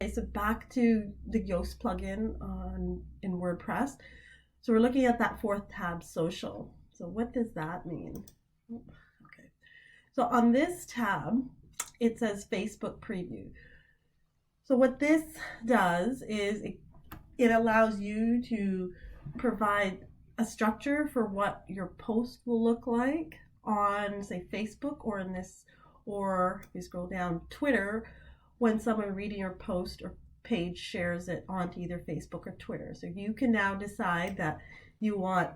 Okay, so back to the Yoast plugin in WordPress. So we're looking at that fourth tab, social. So what does that mean? Okay. So on this tab, it says Facebook preview. So what this does is it allows you to provide a structure for what your post will look like on, say, Facebook, or in this, or if you scroll down, Twitter, when someone reading your post or page shares it onto either Facebook or Twitter. So you can now decide that you want,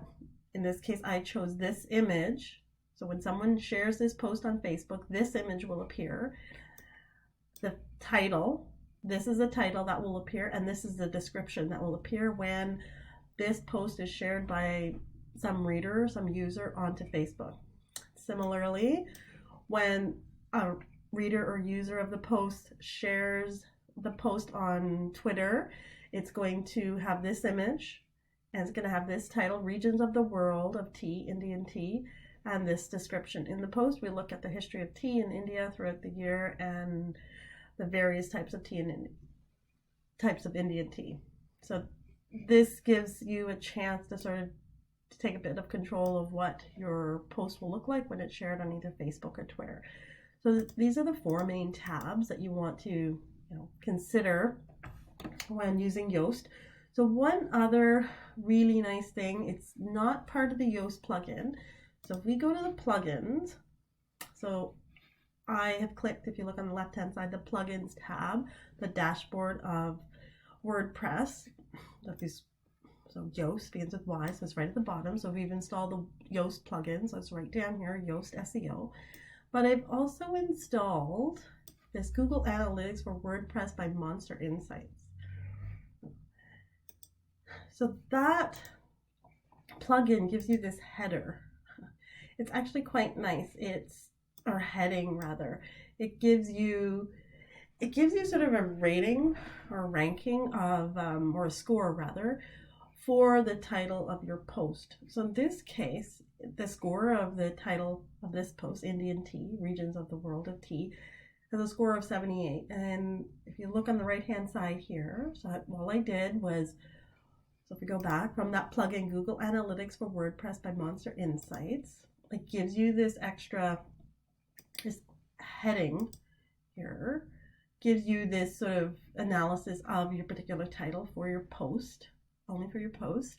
in this case, I chose this image. So when someone shares this post on Facebook, this image will appear. The title, this is the title that will appear, and this is the description that will appear when this post is shared by some reader, some user onto Facebook. Similarly, when a reader or user of the post shares the post on Twitter, it's going to have this image, and it's going to have this title, Regions of the World of Tea, Indian Tea, and this description. In the post, we look at the history of tea in India throughout the year and the various types of tea and types of Indian tea. So this gives you a chance to sort of take a bit of control of what your post will look like when it's shared on either Facebook or Twitter. So these are the four main tabs that you want to consider when using Yoast. So one other really nice thing, it's not part of the Yoast plugin. So if we go to the plugins, so I have clicked, if you look on the left hand side, the plugins tab, the dashboard of WordPress. So Yoast begins with Y, so it's right at the bottom. So we've installed the Yoast plugin, so it's right down here, Yoast SEO. But I've also installed this Google Analytics for WordPress by Monster Insights. So that plugin gives you this header. It's actually quite nice. Or heading rather. It gives you sort of a rating or ranking of, or a score rather, for the title of your post. So in this case, the score of the title of this post, Indian Tea, Regions of the World of Tea, has a score of 78. And if you look on the right hand side here, so all I did was, so if we go back from that plugin, Google Analytics for WordPress by Monster Insights, it gives you this extra, this heading here, gives you this sort of analysis of your particular title for your post, only for your post.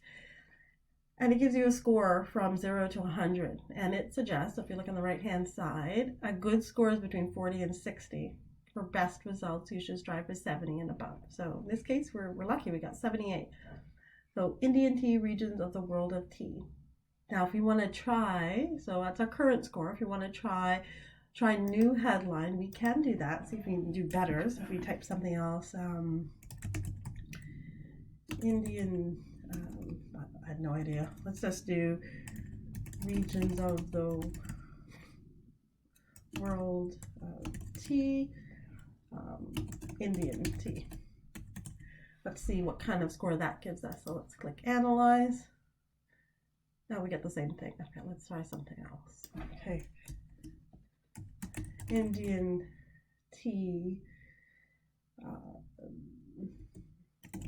And it gives you a score from 0 to 100. And it suggests, if you look on the right-hand side, a good score is between 40 and 60. For best results, you should strive for 70 and above. So in this case, we're lucky, we got 78. So Indian Tea, Regions of the World of Tea. Now, if you want to try, so that's our current score. If you want to try new headline, we can do that. See if we can do better. So if we type something else, Indian, I had no idea. Let's just do Regions of the World of Tea, Indian Tea. Let's see what kind of score that gives us. So let's click Analyze. Now we get the same thing. Okay, let's try something else. Okay. Indian tea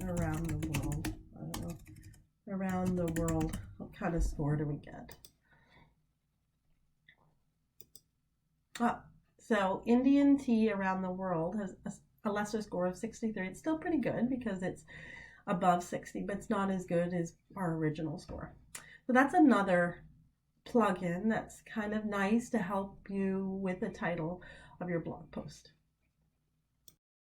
around the world. I don't know. Around the world. What kind of score do we get? So Indian tea around the world has a lesser score of 63. It's still pretty good because it's above 60, but it's not as good as our original score. So that's another plugin that's kind of nice to help you with the title of your blog post.